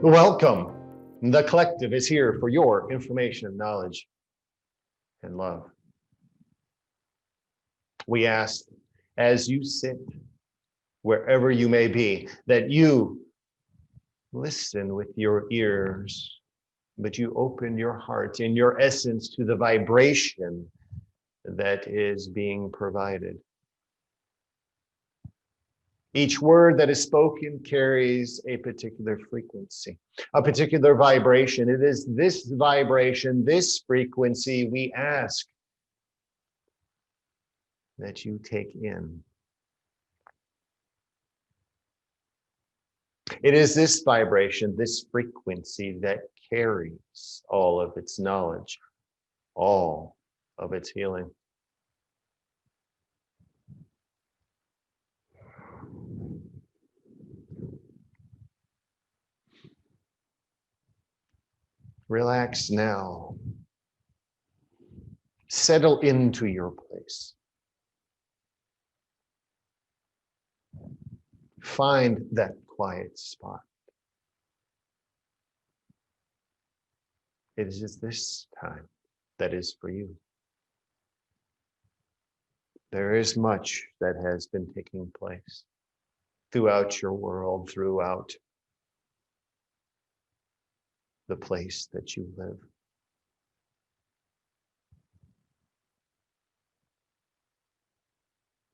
Welcome. The collective is here for your information, knowledge, and love. We ask, as you sit, wherever you may be, that you listen with your ears, but you open your heart in your essence to the vibration that is being provided. Each word that is spoken carries a particular frequency, a particular vibration. It is this vibration, this frequency we ask that you take in. It is this vibration, this frequency that carries all of its knowledge, all of its healing. Relax now. Settle into your place. Find that quiet spot. It is this time that is for you. There is much that has been taking place throughout your world, throughout the place that you live.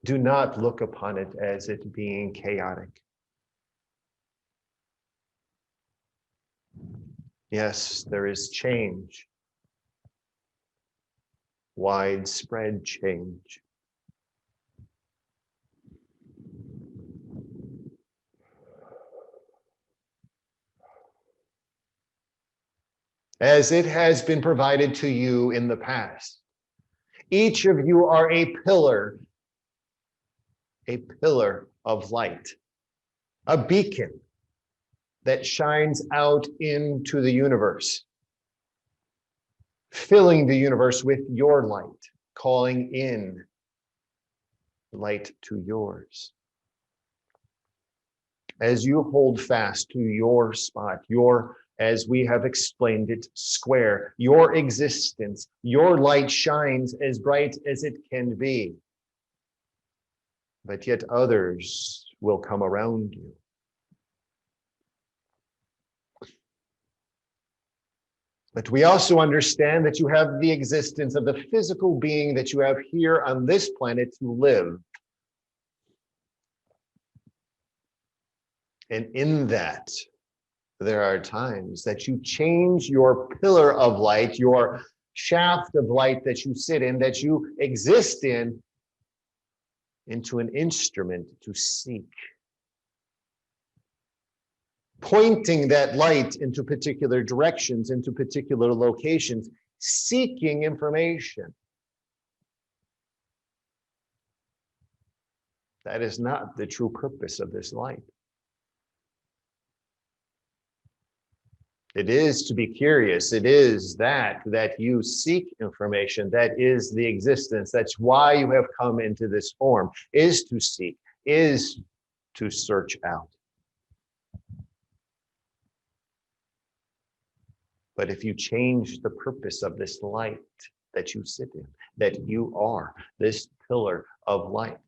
Do not look upon it as it being chaotic. Yes, there is change, widespread change. As it has been provided to you in the past. Each of you are a pillar of light, a beacon that shines out into the universe, filling the universe with your light, calling in light to yours. As you hold fast to your spot, as we have explained it, square, your existence, your light shines as bright as it can be. But yet others will come around you. But we also understand that you have the existence of the physical being that you have here on this planet to live. And in that, there are times that you change your pillar of light, your shaft of light that you sit in, that you exist in, into an instrument to seek. Pointing that light into particular directions, into particular locations, seeking information. That is not the true purpose of this light. It is to be curious. It is that you seek information. That is the existence. That's why you have come into this form, is to seek, is to search out. But if you change the purpose of this light that you sit in, that you are this pillar of light,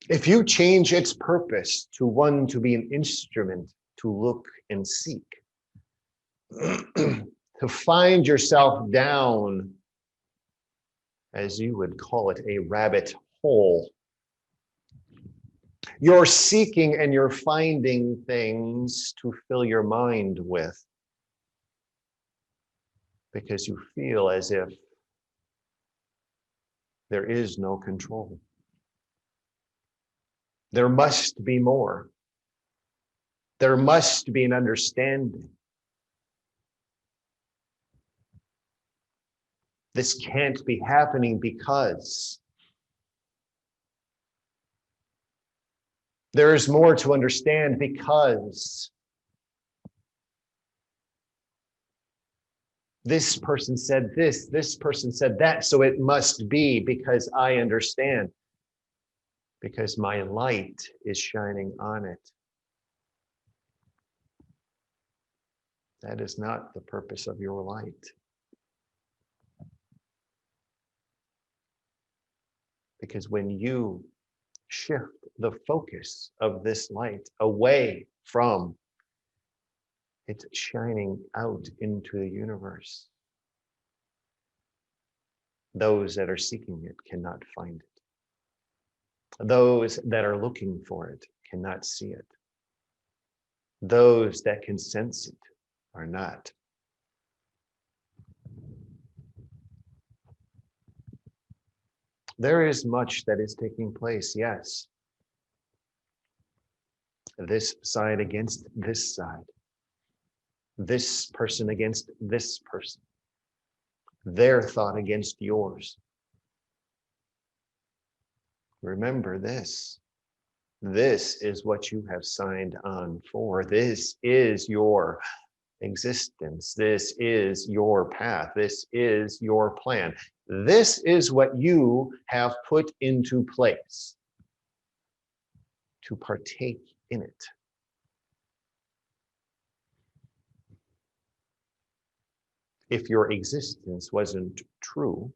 if you change its purpose to one to be an instrument to look and seek, to find yourself down, as you would call it, a rabbit hole, you're seeking and you're finding things to fill your mind with because you feel as if there is no control. There must be more. There must be an understanding. This can't be happening because there is more to understand, because this person said this person said that, so it must be because I understand. Because my light is shining on it. That is not the purpose of your light. Because when you shift the focus of this light away from its shining out into the universe, those that are seeking it cannot find it. Those that are looking for it cannot see it. Those that can sense it are not. There is much that is taking place, yes. This side against this side. This person against this person. Their thought against yours. Remember this. This is what you have signed on for. This is your existence. This is your path. This is your plan. This is what you have put into place to partake in it. If your existence wasn't true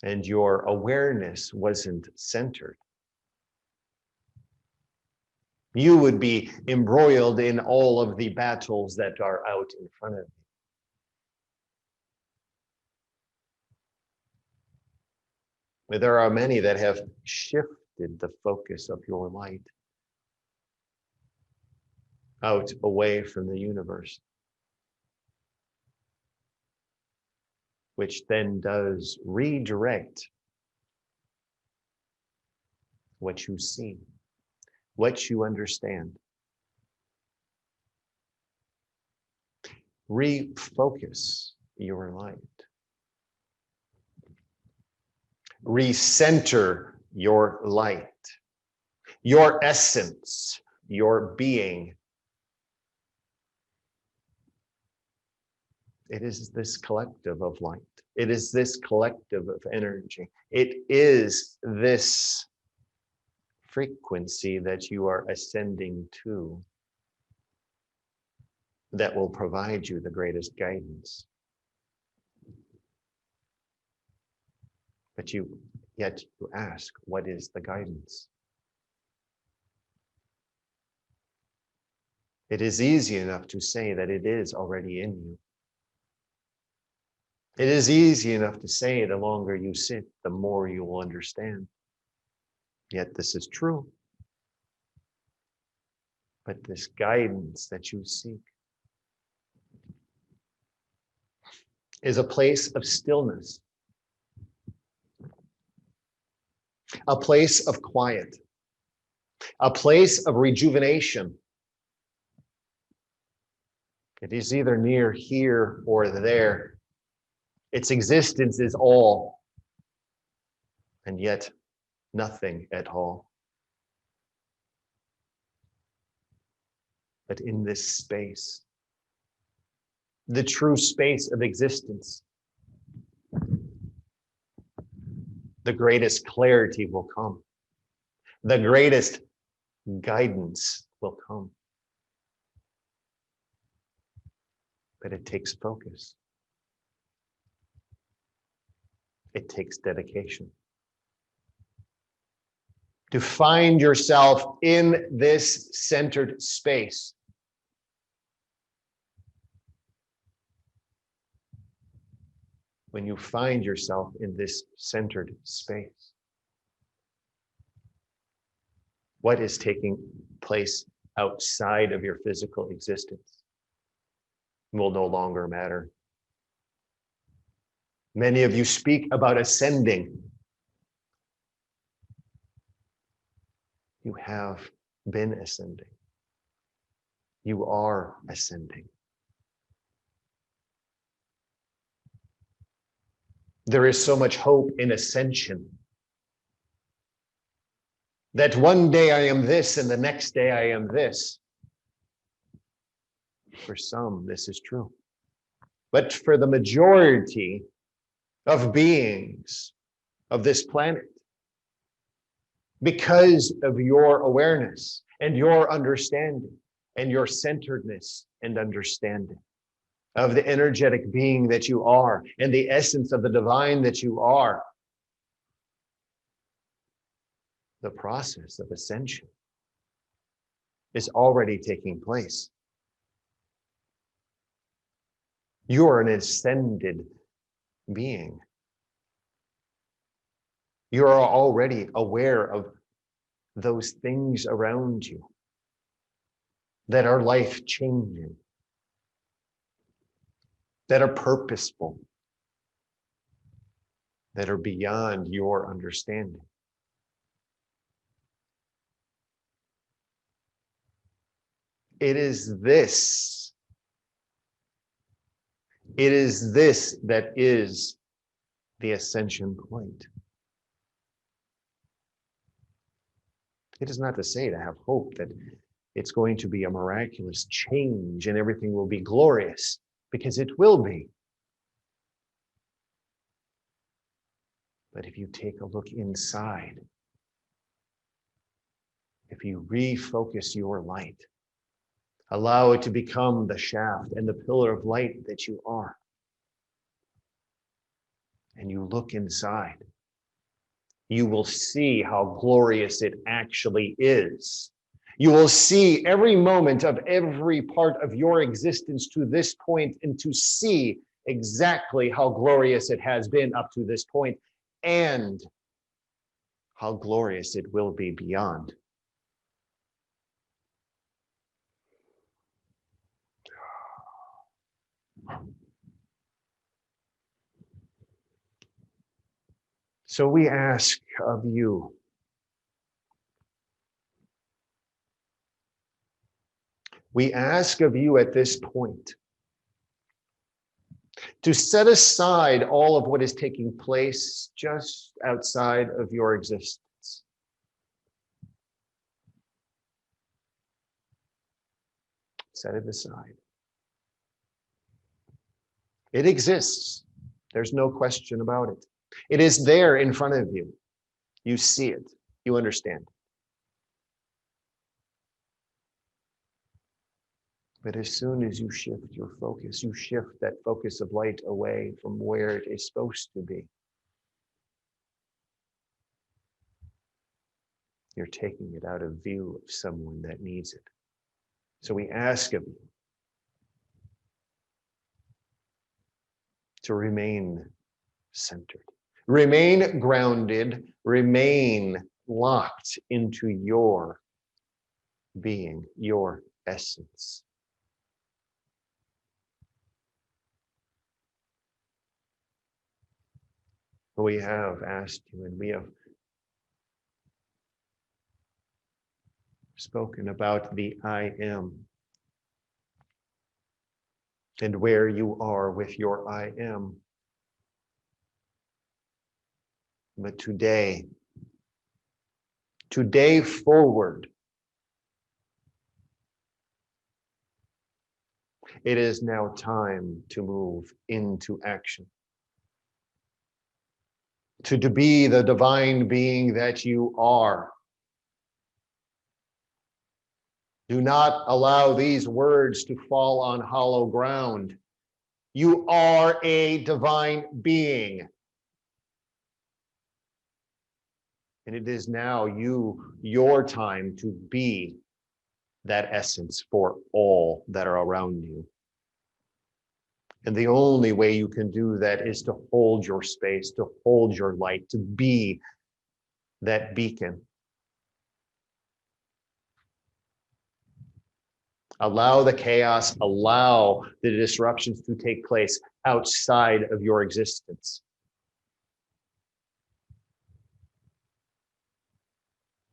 and your awareness wasn't centered, you would be embroiled in all of the battles that are out in front of you. There are many that have shifted the focus of your light out away from the universe, which then does redirect what you see, what you understand. Refocus your light. Recenter your light, your essence, your being. It is this collective of light. It is this collective of energy. It is this frequency that you are ascending to that will provide you the greatest guidance. But yet you ask, what is the guidance? It is easy enough to say that it is already in you. It is easy enough to say the longer you sit, the more you will understand. Yet this is true. But this guidance that you seek is a place of stillness, a place of quiet, a place of rejuvenation. It is either near here or there. Its existence is all, and yet nothing at all. But in this space, the true space of existence, the greatest clarity will come. The greatest guidance will come. But it takes focus. It takes dedication. To find yourself in this centered space. When you find yourself in this centered space, what is taking place outside of your physical existence will no longer matter. Many of you speak about ascending. You have been ascending. You are ascending. There is so much hope in ascension that one day I am this and the next day I am this. For some, this is true. But for the majority of beings of this planet, because of your awareness and your understanding and your centeredness and understanding of the energetic being that you are and the essence of the divine that you are. The process of ascension is already taking place. You are an ascended being. You are already aware of those things around you that are life-changing, that are purposeful, that are beyond your understanding. It is this that is the ascension point. It is not to say to have hope that it's going to be a miraculous change and everything will be glorious, because it will be. But if you take a look inside, if you refocus your light, allow it to become the shaft and the pillar of light that you are, and you look inside, you will see how glorious it actually is. You will see every moment of every part of your existence to this point, and to see exactly how glorious it has been up to this point, and how glorious it will be beyond. So we ask of you, at this point to set aside all of what is taking place just outside of your existence. Set it aside. It exists. There's no question about it. It is there in front of you. You see it. You understand. But as soon as you shift your focus, you shift that focus of light away from where it is supposed to be. You're taking it out of view of someone that needs it. So we ask of you to remain centered, remain grounded, remain locked into your being, your essence. We have asked you, and we have spoken about the I am and where you are with your I am. But today forward, it is now time to move into action. To be the divine being that you are. Do not allow these words to fall on hollow ground. You are a divine being. And it is now your time to be that essence for all that are around you. And the only way you can do that is to hold your space, to hold your light, to be that beacon. Allow the chaos, allow the disruptions to take place outside of your existence.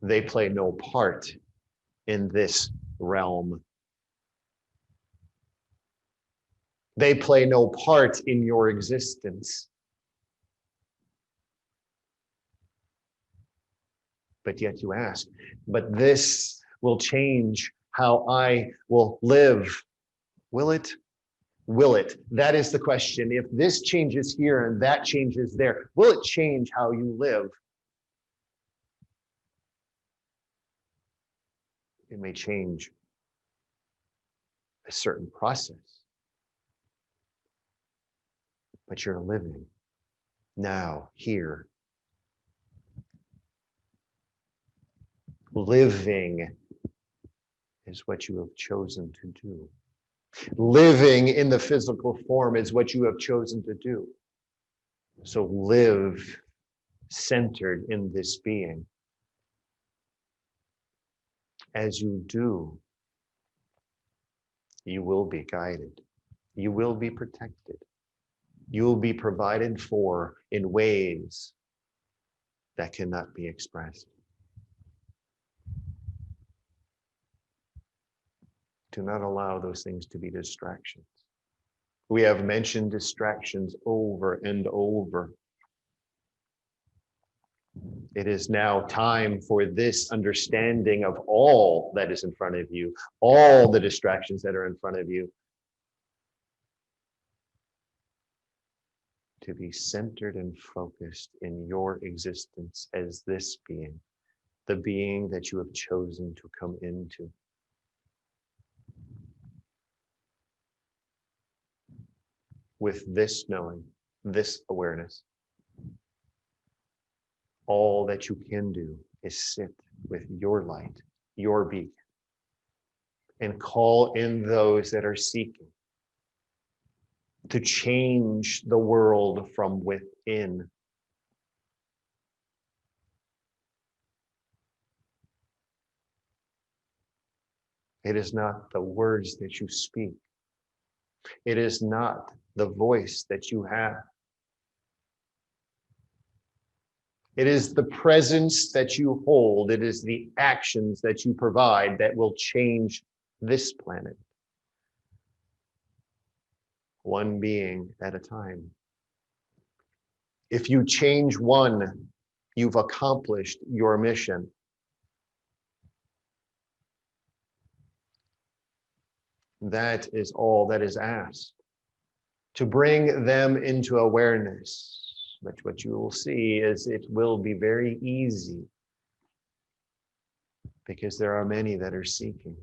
They play no part in this realm. They play no part in your existence. But yet you ask, but this will change how I will live. Will it? Will it? That is the question. If this changes here and that changes there, will it change how you live? It may change a certain process, but you're living now, here. Living is what you have chosen to do. Living in the physical form is what you have chosen to do. So live centered in this being. As you do, you will be guided. You will be protected. You will be provided for in ways that cannot be expressed. Do not allow those things to be distractions. We have mentioned distractions over and over. It is now time for this understanding of all that is in front of you, all the distractions that are in front of you, to be centered and focused in your existence as this being, the being that you have chosen to come into. With this knowing, this awareness, all that you can do is sit with your light, your beacon, and call in those that are seeking to change the world from within. It is not the words that you speak. It is not the voice that you have. It is the presence that you hold. It is the actions that you provide that will change this planet. One being at a time. If you change one, you've accomplished your mission. That is all that is asked. To bring them into awareness. But what you will see is it will be very easy because there are many that are seeking.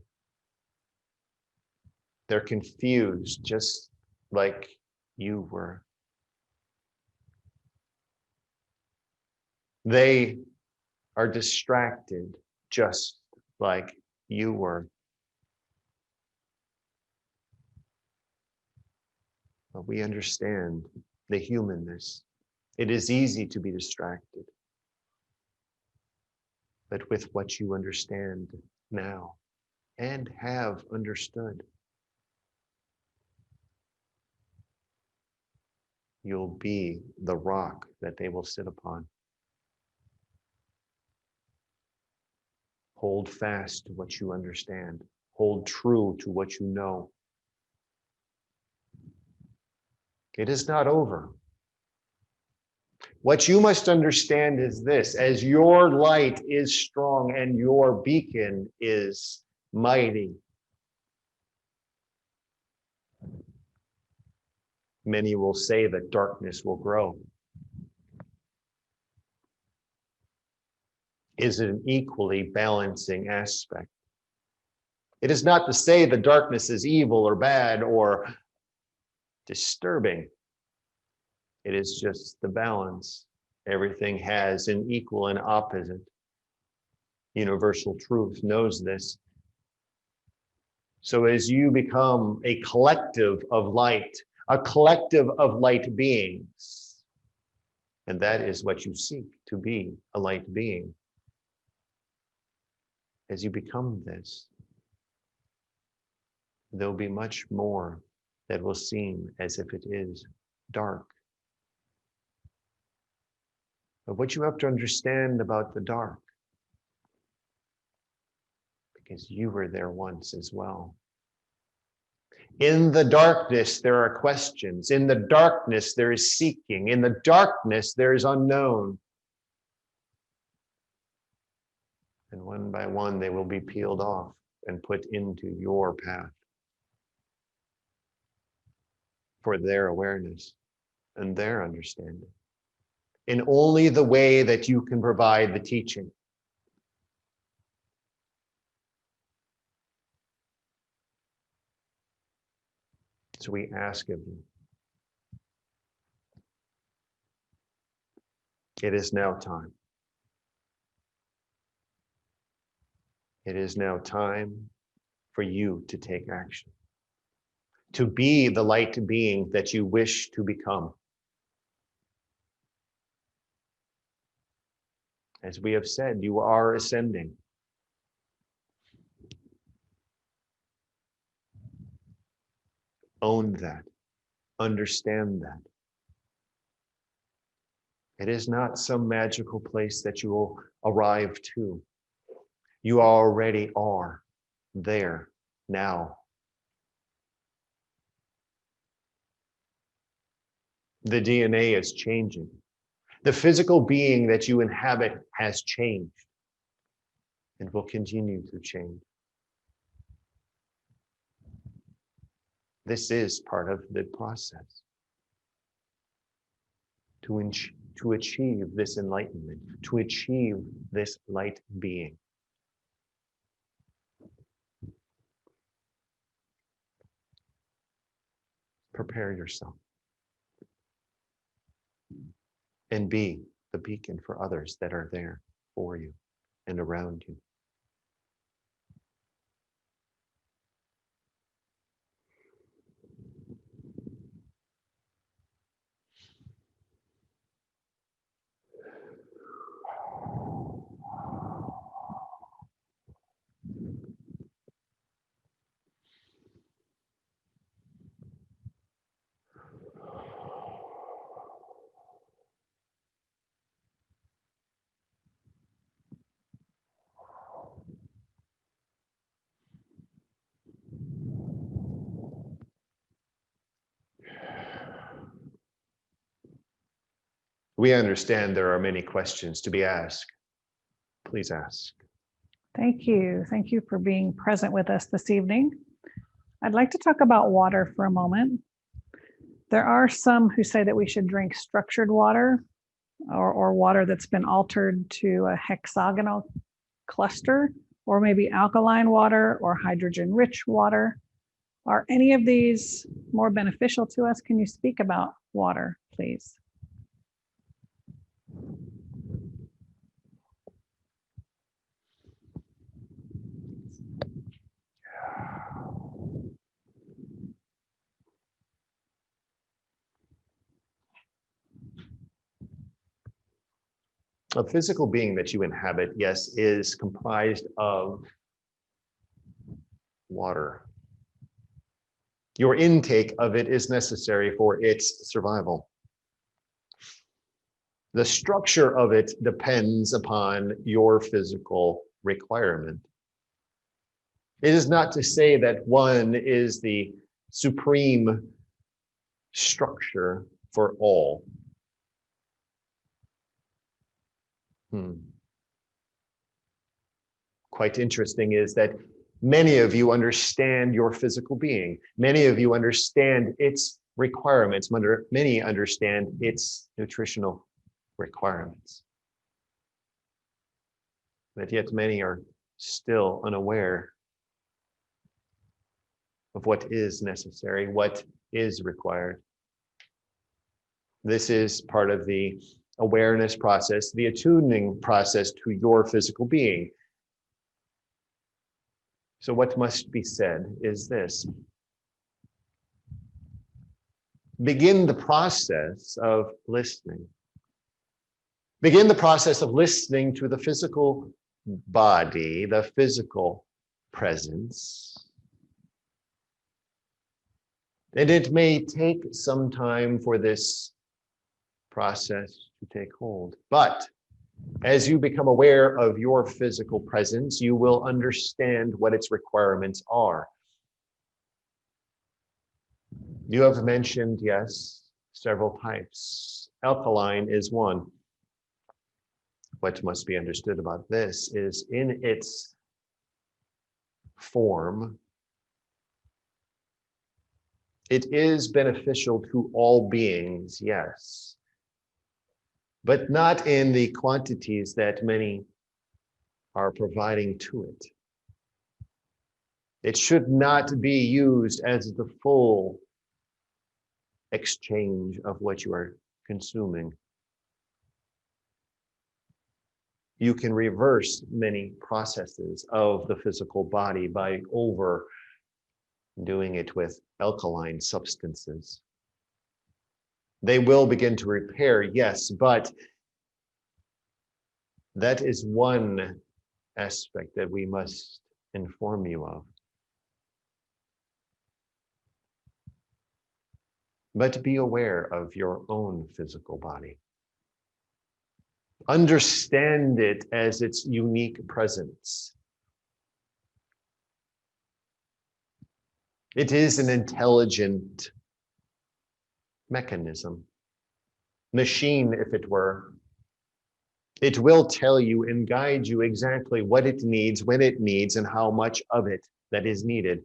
They're confused just like you were. They are distracted just like you were. But we understand the humanness. It is easy to be distracted. But with what you understand now and have understood, you'll be the rock that they will sit upon. Hold fast to what you understand. Hold true to what you know. It is not over. What you must understand is this: as your light is strong and your beacon is mighty, many will say that darkness will grow. Is an equally balancing aspect. It is not to say that darkness is evil or bad or disturbing. It is just the balance. Everything has an equal and opposite. Universal truth knows this. So as you become a collective of light beings, and that is what you seek, to be a light being. As you become this, there'll be much more that will seem as if it is dark. But what you have to understand about the dark, because you were there once as well. In the darkness, there are questions. In the darkness, there is seeking. In the darkness, there is unknown. And one by one, they will be peeled off and put into your path for their awareness and their understanding. In only the way that you can provide the teaching. So we ask of you, it is now time. It is now time for you to take action, to be the light being that you wish to become. As we have said, you are ascending. Own that. Understand that. It is not some magical place that you will arrive to. You already are there now. The DNA is changing. The physical being that you inhabit has changed and will continue to change. This is part of the process to achieve this enlightenment, to achieve this light being. Prepare yourself and be the beacon for others that are there for you and around you. We understand there are many questions to be asked. Please ask. Thank you. Thank you for being present with us this evening. I'd like to talk about water for a moment. There are some who say that we should drink structured water or water that's been altered to a hexagonal cluster, or maybe alkaline water or hydrogen-rich water. Are any of these more beneficial to us? Can you speak about water, please? A physical being that you inhabit, yes, is comprised of water. Your intake of it is necessary for its survival. The structure of it depends upon your physical requirement. It is not to say that one is the supreme structure for all. Quite interesting is that many of you understand your physical being. Many of you understand its requirements. Many understand its nutritional requirements. But yet many are still unaware of what is necessary, what is required. This is part of the awareness process, the attuning process to your physical being. So what must be said is this. Begin the process of listening. Begin the process of listening to the physical body, the physical presence. And it may take some time for this process to take hold. But as you become aware of your physical presence, you will understand what its requirements are. You have mentioned, yes, several types. Alkaline is one. What must be understood about this is in its form, it is beneficial to all beings, yes, but not in the quantities that many are providing to it. It should not be used as the full exchange of what you are consuming. You can reverse many processes of the physical body by overdoing it with alkaline substances. They will begin to repair, yes, but that is one aspect that we must inform you of. But be aware of your own physical body. Understand it as its unique presence. It is an intelligent mechanism, machine, if it were. It will tell you and guide you exactly what it needs, when it needs, and how much of it that is needed.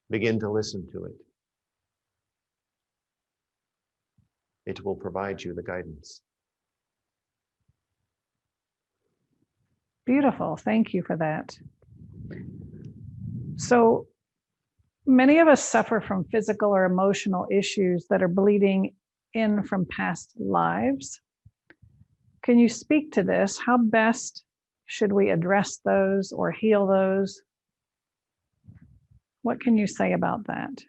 Begin to listen to it. It will provide you the guidance. Beautiful. Thank you for that. So many of us suffer from physical or emotional issues that are bleeding in from past lives. Can you speak to this? How best should we address those or heal those? What can you say about that?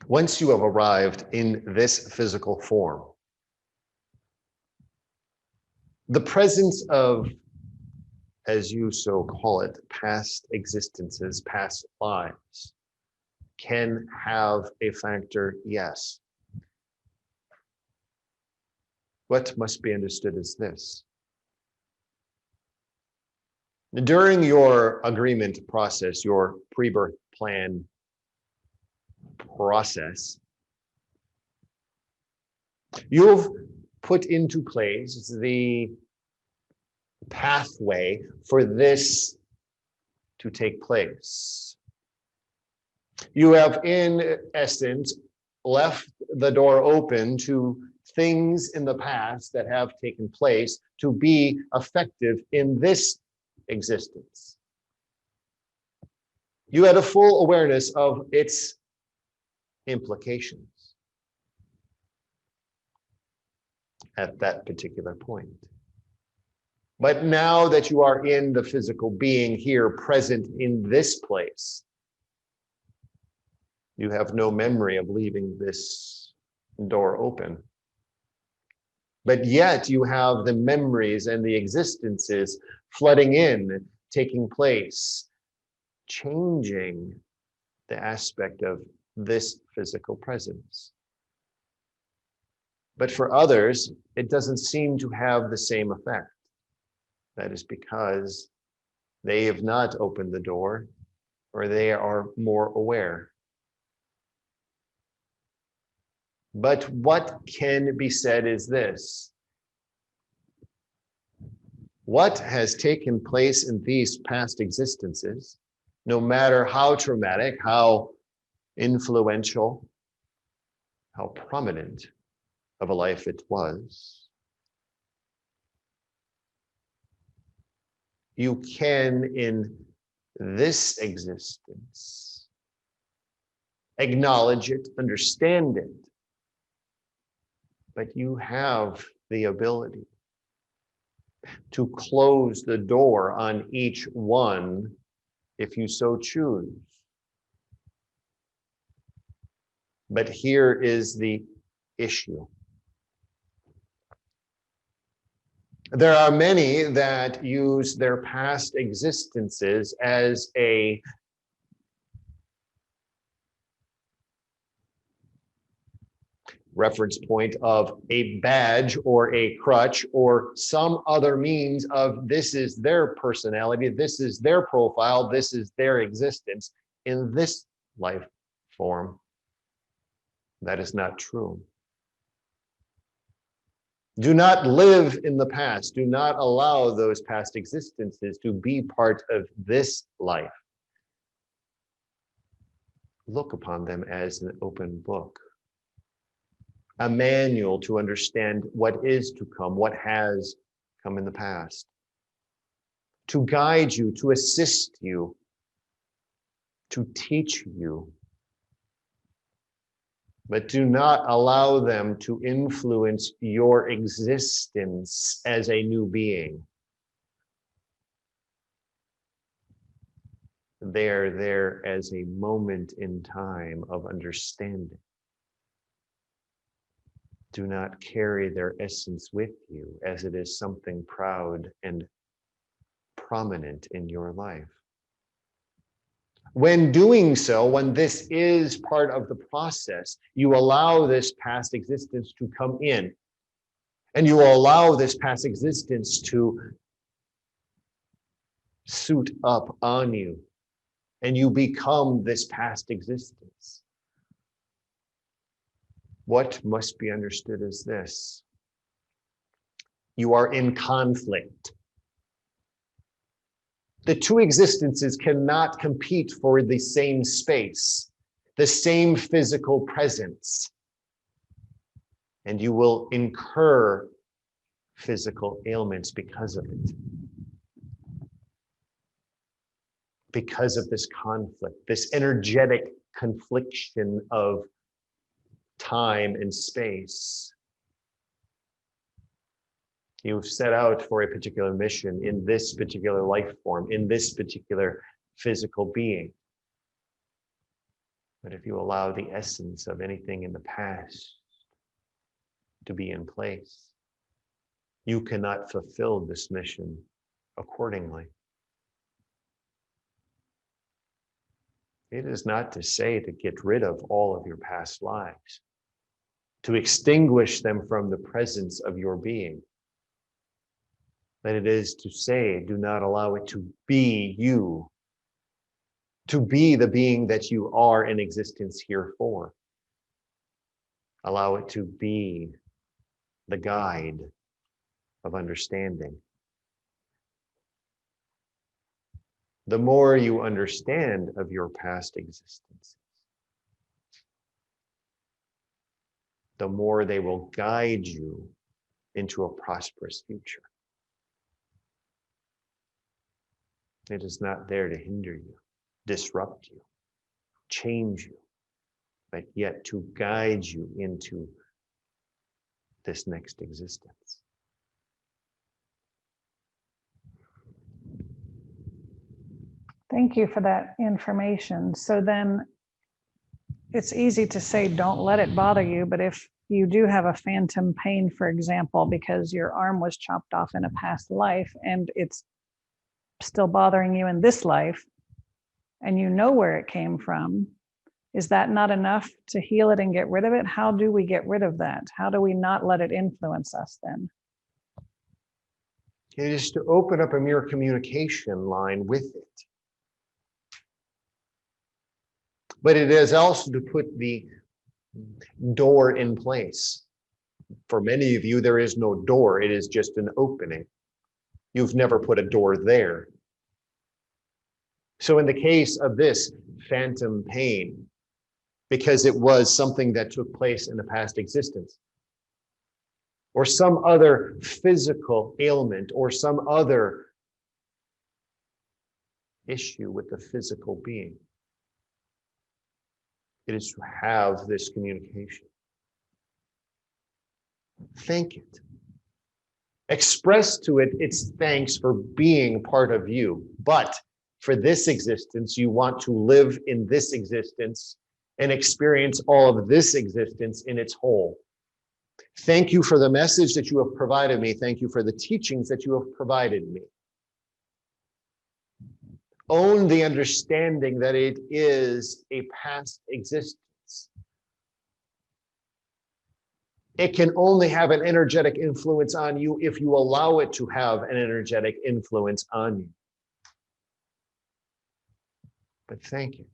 Once you have arrived in this physical form, the presence of, as you so call it, past existences, past lives, can have a factor, yes. What must be understood is this. During your agreement process, your pre-birth plan process, you've put into place the pathway for this to take place. You have, in essence, left the door open to things in the past that have taken place to be effective in this existence. You had a full awareness of its implications at that particular point. But now that you are in the physical being here, present in this place, you have no memory of leaving this door open. But yet you have the memories and the existences flooding in, taking place, changing the aspect of this physical presence. But for others, it doesn't seem to have the same effect. That is because they have not opened the door, or they are more aware. But what can be said is this. What has taken place in these past existences, no matter how traumatic, how influential, how prominent of a life it was, you can, in this existence, acknowledge it, understand it, but you have the ability to close the door on each one if you so choose. But here is the issue. There are many that use their past existences as a reference point of a badge or a crutch or some other means of this is their personality, this is their profile, this is their existence in this life form. That is not true. Do not live in the past. Do not allow those past existences to be part of this life. Look upon them as an open book, a manual to understand what is to come, what has come in the past, to guide you, to assist you, to teach you. But do not allow them to influence your existence as a new being. They're there as a moment in time of understanding. Do not carry their essence with you as it is something proud and prominent in your life. When doing so, when this is part of the process, you allow this past existence to come in, and you will allow this past existence to suit up on you, and you become this past existence. What must be understood is this: you are in conflict. The two existences cannot compete for the same space, the same physical presence, and you will incur physical ailments because of it. Because of this conflict, this energetic confliction of time and space. You've set out for a particular mission in this particular life form, in this particular physical being. But if you allow the essence of anything in the past to be in place, you cannot fulfill this mission accordingly. It is not to say to get rid of all of your past lives, to extinguish them from the presence of your being. But it is to say, do not allow it to be you, to be the being that you are in existence here for. Allow it to be the guide of understanding. The more you understand of your past existences, the more they will guide you into a prosperous future. It is not there to hinder you, disrupt you, change you, but yet to guide you into this next existence. Thank you for that information. So then it's easy to say, don't let it bother you. But if you do have a phantom pain, for example, because your arm was chopped off in a past life and it's still bothering you in this life, and you know where it came from, is that not enough to heal it and get rid of it? How do we get rid of that? How do we not let it influence us then? It is to open up a mere communication line with it. But it is also to put the door in place. For many of you, there is no door. It is just an opening. You've never put a door there. So in the case of this phantom pain, because it was something that took place in a past existence, or some other physical ailment, or some other issue with the physical being, it is to have this communication. Thank it. Express to it its thanks for being part of you. But for this existence, you want to live in this existence and experience all of this existence in its whole. Thank you for the message that you have provided me. Thank you for the teachings that you have provided me. Own the understanding that it is a past existence. It can only have an energetic influence on you if you allow it to have an energetic influence on you. But thank it.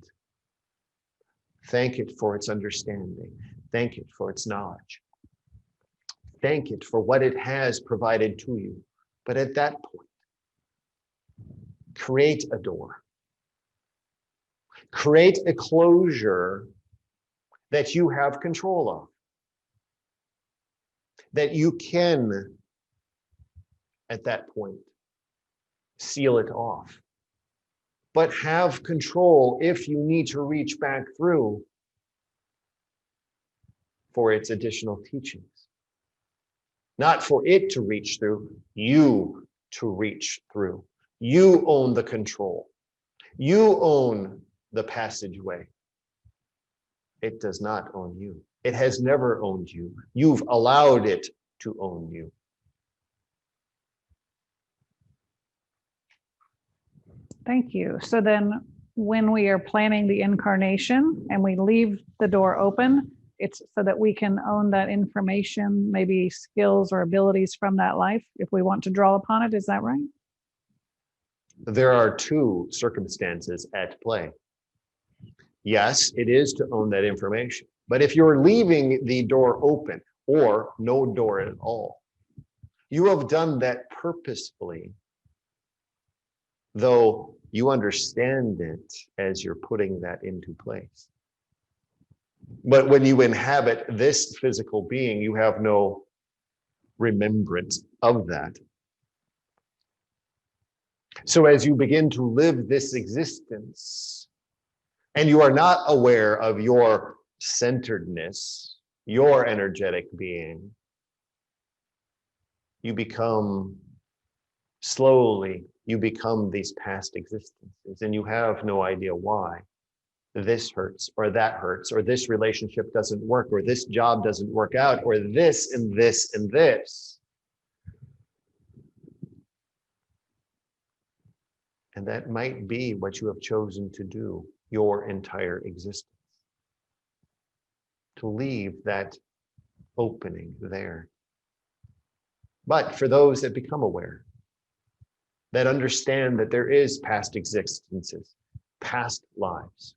Thank it for its understanding. Thank it for its knowledge. Thank it for what it has provided to you. But at that point, create a door. Create a closure that you have control of. That you can, at that point, seal it off. But have control if you need to reach back through for its additional teachings. Not for it to reach through, you to reach through. You own the control. You own the passageway. It does not own you. It has never owned you. You've allowed it to own you. Thank you. So then when we are planning the incarnation and we leave the door open, it's so that we can own that information, maybe skills or abilities from that life, if we want to draw upon it. Is that right? There are two circumstances at play. Yes, it is to own that information. But if you're leaving the door open or no door at all, you have done that purposefully, though you understand it as you're putting that into place. But when you inhabit this physical being, you have no remembrance of that. So as you begin to live this existence, and you are not aware of your centeredness, your energetic being, you become these past existences, and you have no idea why. This hurts, or that hurts, or this relationship doesn't work, or this job doesn't work out, or this and this and this. And that might be what you have chosen to do your entire existence. To leave that opening there. But for those that become aware, that understand that there is past existences, past lives,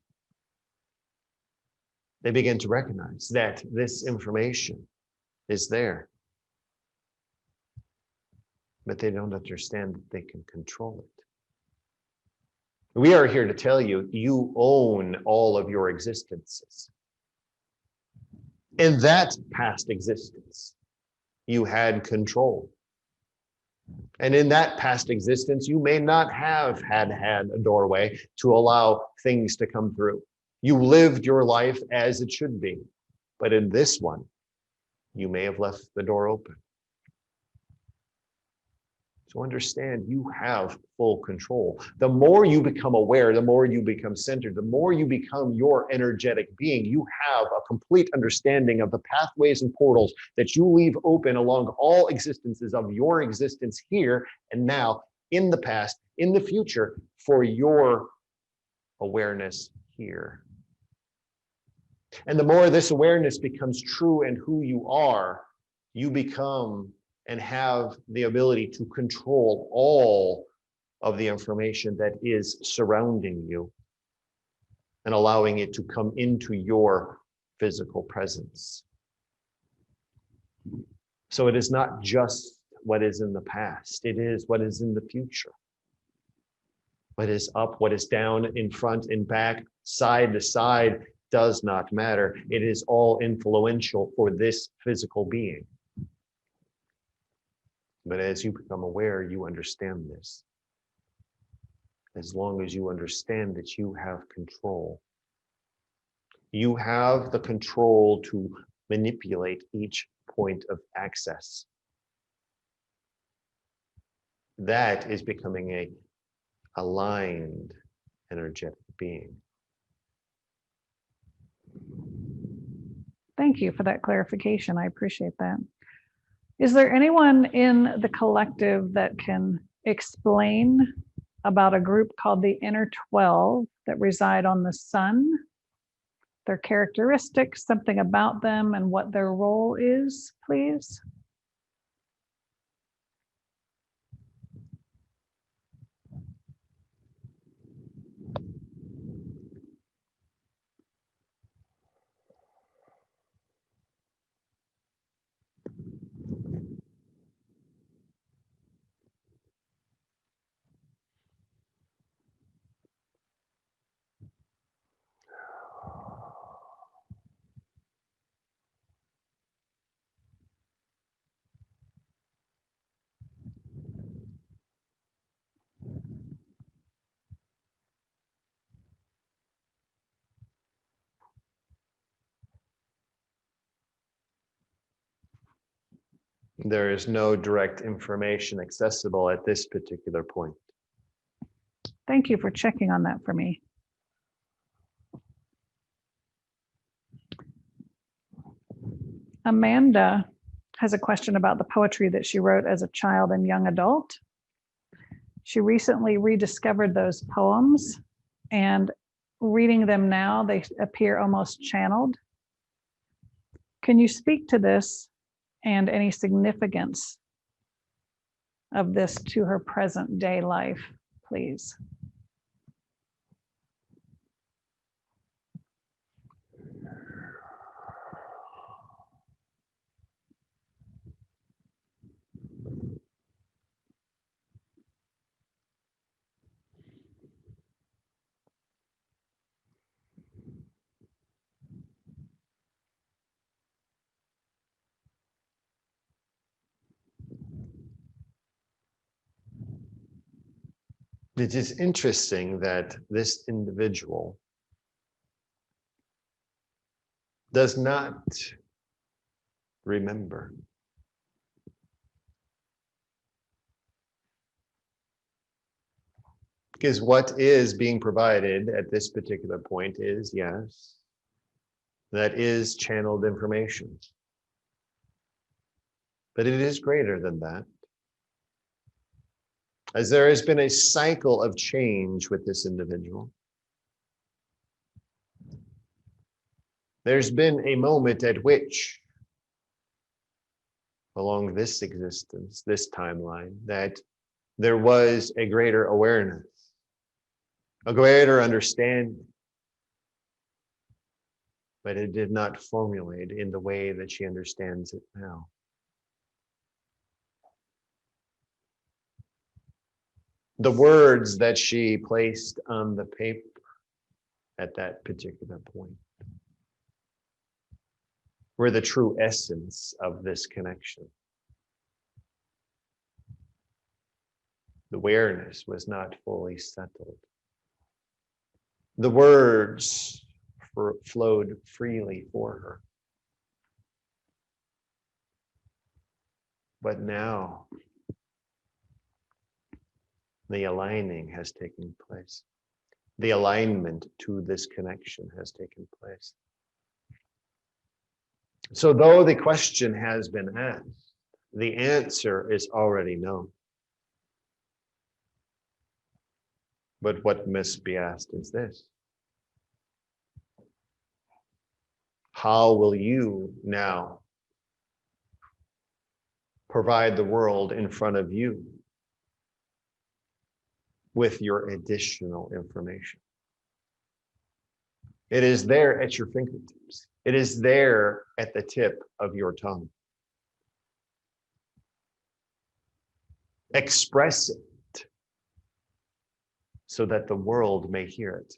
they begin to recognize that this information is there. But they don't understand that they can control it. We are here to tell you, you own all of your existences. In that past existence, you had control. And in that past existence, you may not have had a doorway to allow things to come through. You lived your life as it should be. But in this one, you may have left the door open. So understand you have full control. The more you become aware, the more you become centered, the more you become your energetic being, you have a complete understanding of the pathways and portals that you leave open along all existences of your existence here and now, in the past, in the future, for your awareness here. And the more this awareness becomes true and who you are, you become and have the ability to control all of the information that is surrounding you and allowing it to come into your physical presence. So it is not just what is in the past, it is what is in the future. What is up, what is down, in front, in back, side to side, does not matter. It is all influential for this physical being. But as you become aware, you understand this. As long as you understand that you have control, you have the control to manipulate each point of access. That is becoming a aligned energetic being. Thank you for that clarification. I appreciate that. Is there anyone in the collective that can explain about a group called the Inner 12 that reside on the sun their characteristics, something about them, and what their role is, please? There is no direct information accessible at this particular point. Thank you for checking on that for me. Amanda has a question about the poetry that she wrote as a child and young adult. She recently rediscovered those poems, and reading them now, they appear almost channeled. Can you speak to this and any significance of this to her present day life, please? It is interesting that this individual does not remember. Because what is being provided at this particular point is, yes, that is channeled information. But it is greater than that. As there has been a cycle of change with this individual. There's been a moment at which, along this existence, this timeline, that there was a greater awareness, a greater understanding, but it did not formulate in the way that she understands it now. The words that she placed on the paper at that particular point were the true essence of this connection. The awareness was not fully settled. The words flowed freely for her. But now, the aligning has taken place. The alignment to this connection has taken place. So though the question has been asked, the answer is already known. But what must be asked is this: how will you now provide the world in front of you with your additional information? It is there at your fingertips. It is there at the tip of your tongue. Express it so that the world may hear it.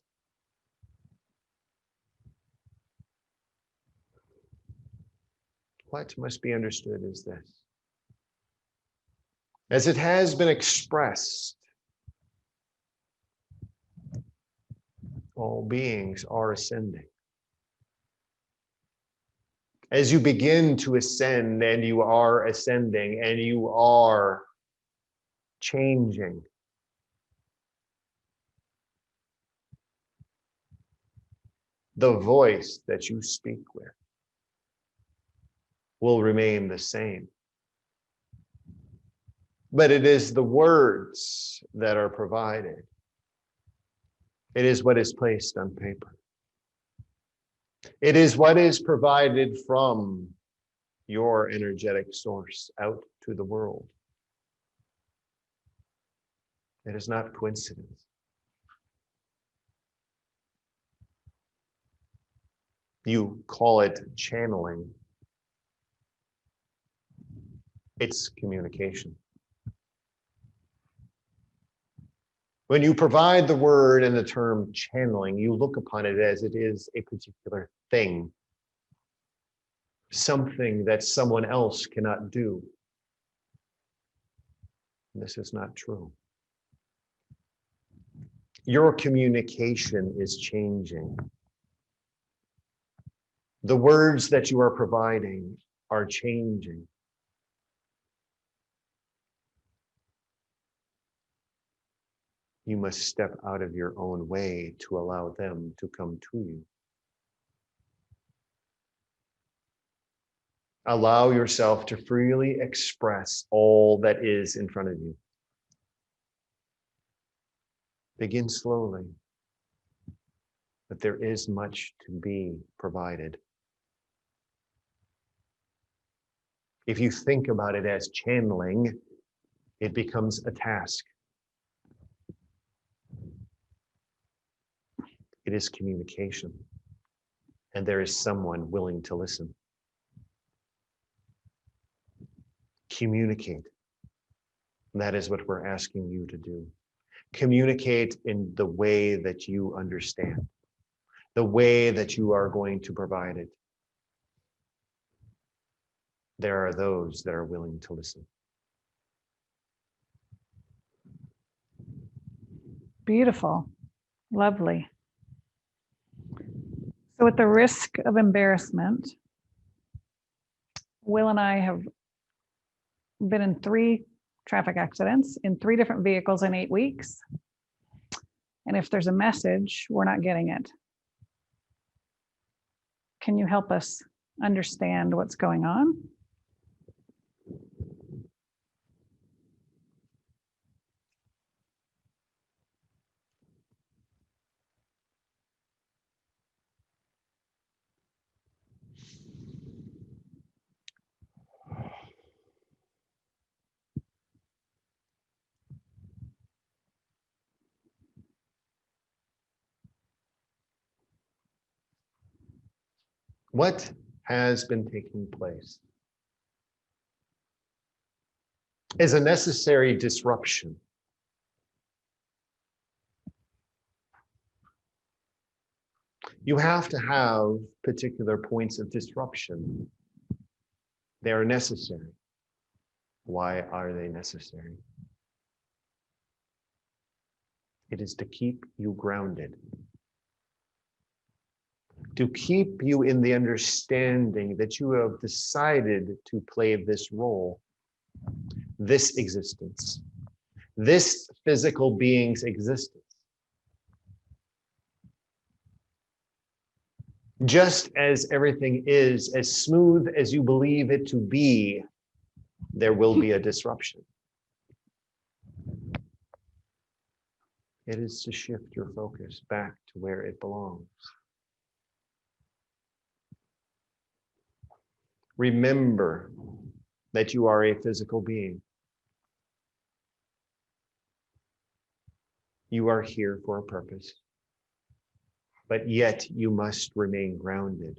What must be understood is this: as it has been expressed, all beings are ascending. As you begin to ascend, and you are ascending, and you are changing, the voice that you speak with will remain the same. But it is the words that are provided. It is what is placed on paper. It is what is provided from your energetic source out to the world. It is not coincidence. You call it channeling. It's communication. When you provide the word and the term channeling, you look upon it as it is a particular thing, something that someone else cannot do. This is not true. Your communication is changing. The words that you are providing are changing. You must step out of your own way to allow them to come to you. Allow yourself to freely express all that is in front of you. Begin slowly, but there is much to be provided. If you think about it as channeling, it becomes a task. It is communication, and there is someone willing to listen. Communicate. That is what we're asking you to do. Communicate in the way that you understand, the way that you are going to provide it. There are those that are willing to listen. Beautiful. Lovely. So at the risk of embarrassment, Will and I have been in 3 traffic accidents in 3 different vehicles in 8 weeks. And if there's a message, we're not getting it. Can you help us understand what's going on? What has been taking place is a necessary disruption. You have to have particular points of disruption. They are necessary. Why are they necessary? It is to keep you grounded, to keep you in the understanding that you have decided to play this role, this existence, this physical being's existence. Just as everything is as smooth as you believe it to be, there will be a disruption. It is to shift your focus back to where it belongs. Remember that you are a physical being. You are here for a purpose, but yet you must remain grounded.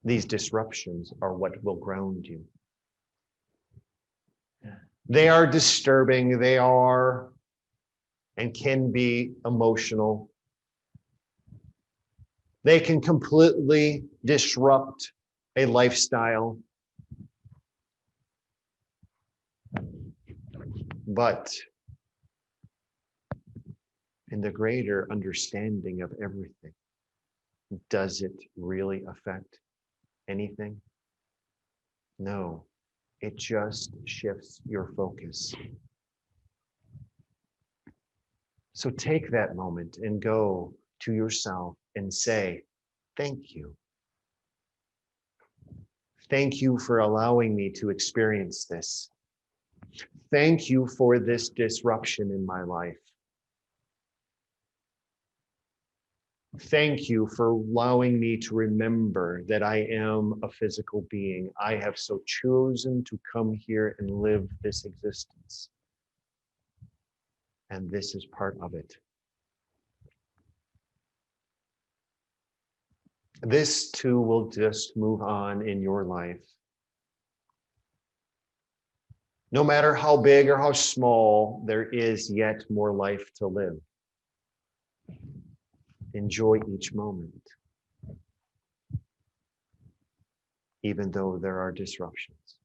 These disruptions are what will ground you. They are disturbing, they are and can be emotional. They can completely disrupt a lifestyle. But in the greater understanding of everything, does it really affect anything? No, it just shifts your focus. So take that moment and go to yourself and say, thank you. Thank you for allowing me to experience this. Thank you for this disruption in my life. Thank you for allowing me to remember that I am a physical being. I have so chosen to come here and live this existence. And this is part of it. This too will just move on in your life. No matter how big or how small, there is yet more life to live. Enjoy each moment, even though there are disruptions.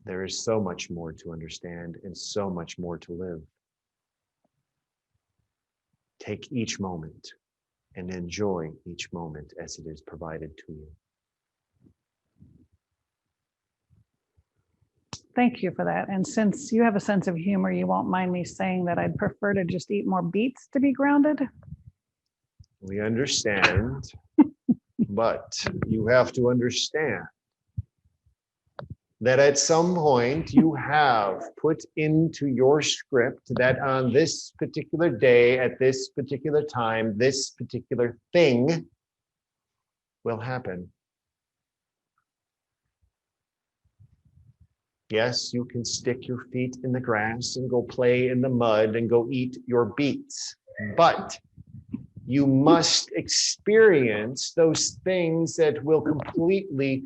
There is so much more to understand and so much more to live. Take each moment and enjoy each moment as it is provided to you. Thank you for that. And since you have a sense of humor, you won't mind me saying that I'd prefer to just eat more beets to be grounded. We understand, but you have to understand that at some point you have put into your script that on this particular day, at this particular time, this particular thing will happen. Yes, you can stick your feet in the grass and go play in the mud and go eat your beets, but you must experience those things that will completely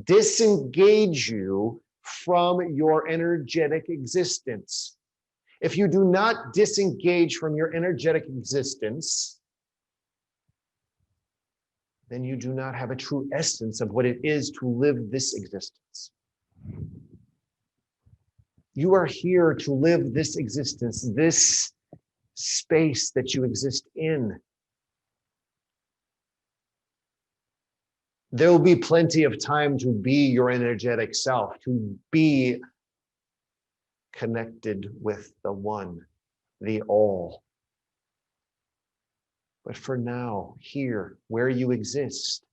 disengage you from your energetic existence. If you do not disengage from your energetic existence, then you do not have a true essence of what it is to live this existence. You are here to live this existence, this space that you exist in. There will be plenty of time to be your energetic self, to be connected with the one, the all. But for now, here, where you exist,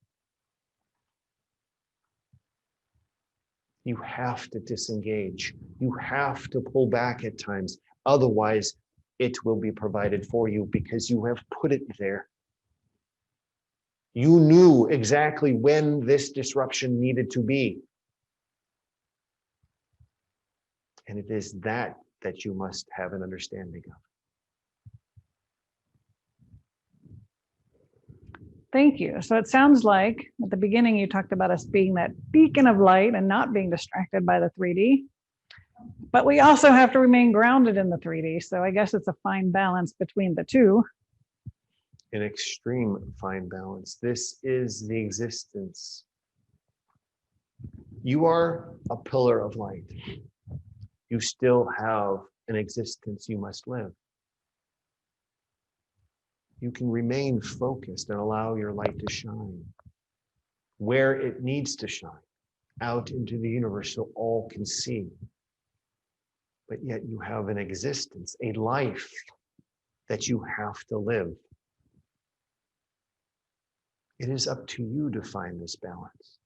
you have to disengage. You have to pull back at times. Otherwise, it will be provided for you because you have put it there. You knew exactly when this disruption needed to be. And it is that you must have an understanding of. Thank you. So it sounds like at the beginning you talked about us being that beacon of light and not being distracted by the 3D. But we also have to remain grounded in the 3D. So I guess it's a fine balance between the two. An extreme fine balance. This is the existence. You are a pillar of light. You still have an existence you must live. You can remain focused and allow your light to shine where it needs to shine, out into the universe so all can see. But yet you have an existence, a life that you have to live. It is up to you to find this balance.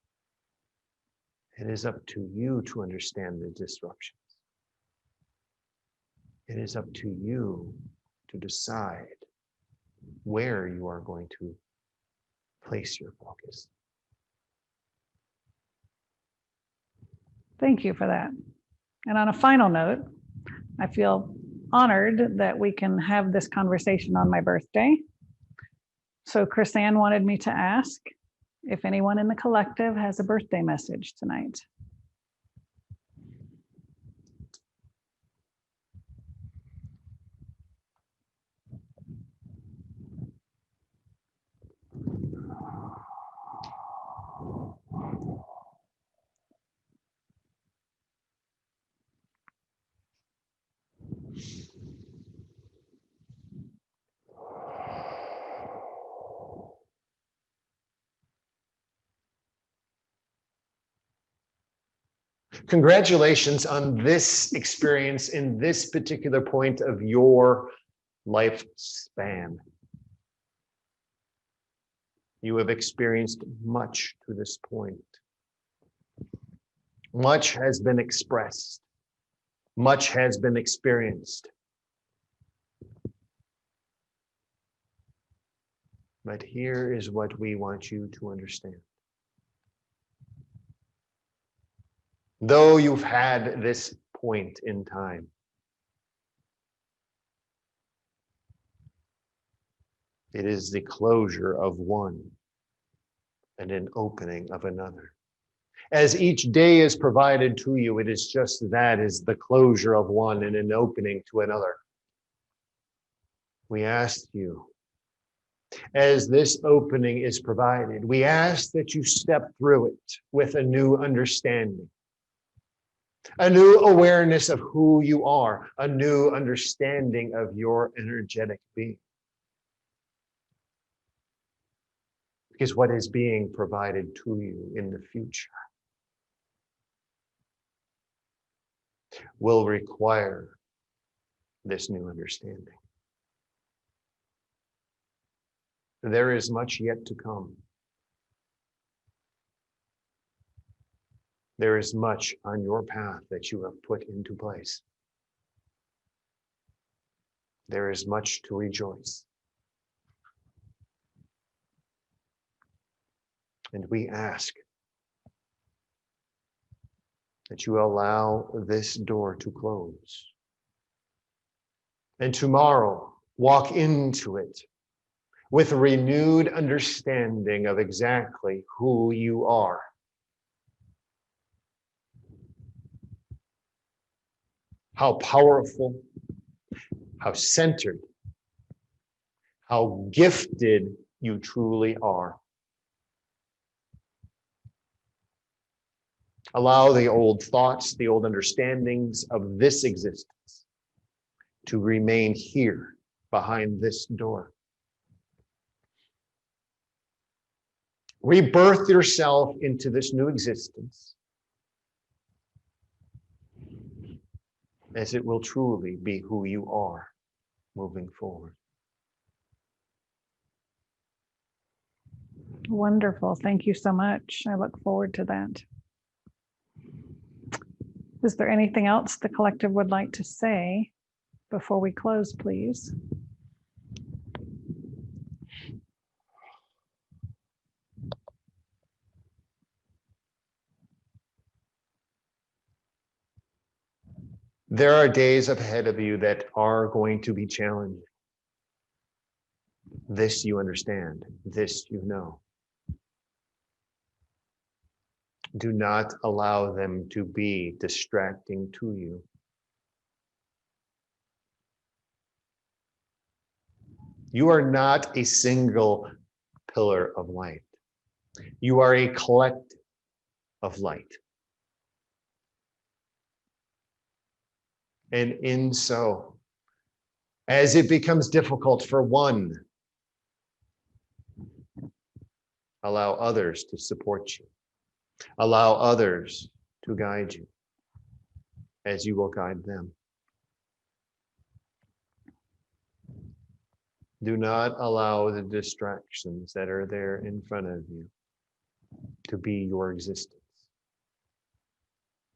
It is up to you to understand the disruptions. It is up to you to decide where you are going to place your focus. Thank you for that. And on a final note, I feel honored that we can have this conversation on my birthday. So Chris Ann wanted me to ask if anyone in the collective has a birthday message tonight. Congratulations on this experience in this particular point of your lifespan. You have experienced much to this point. Much has been expressed. Much has been experienced. But here is what we want you to understand. Though you've had this point in time, it is the closure of one and an opening of another. As each day is provided to you, it is just that is the closure of one and an opening to another. We ask you, as this opening is provided, we ask that you step through it with a new understanding, a new awareness of who you are, a new understanding of your energetic being. Because what is being provided to you in the future will require this new understanding. There is much yet to come. There is much on your path that you have put into place. There is much to rejoice. And we ask that you allow this door to close. And tomorrow, walk into it with a renewed understanding of exactly who you are. How powerful, how centered, how gifted you truly are. Allow the old thoughts, the old understandings of this existence to remain here behind this door. Rebirth yourself into this new existence, as it will truly be who you are moving forward. Wonderful. Thank you so much. I look forward to that. Is there anything else the collective would like to say before we close, please? There are days ahead of you that are going to be challenging. This you understand. This you know. Do not allow them to be distracting to you. You are not a single pillar of light. You are a collective of light. And in so, as it becomes difficult for one, allow others to support you. Allow others to guide you as you will guide them. Do not allow the distractions that are there in front of you to be your existence.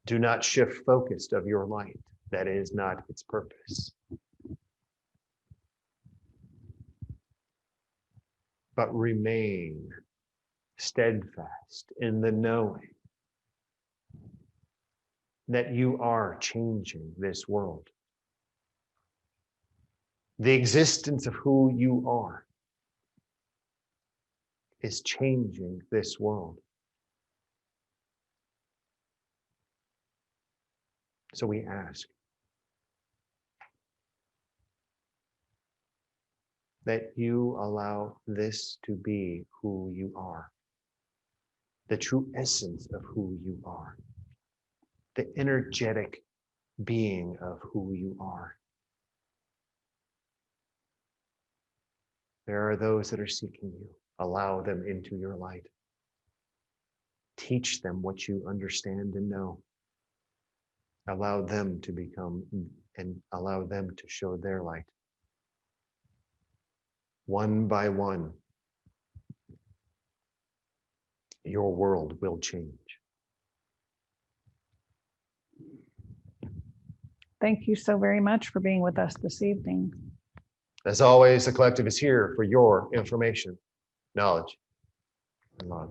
Do not shift focus of your light. That is not its purpose. But remain steadfast in the knowing that you are changing this world. The existence of who you are is changing this world. So we ask that you allow this to be who you are, the true essence of who you are, the energetic being of who you are. There are those that are seeking you. Allow them into your light. Teach them what you understand and know. Allow them to become and allow them to show their light. One by one, your world will change. Thank you so very much for being with us this evening. As always, the collective is here for your information. knowledge, and love.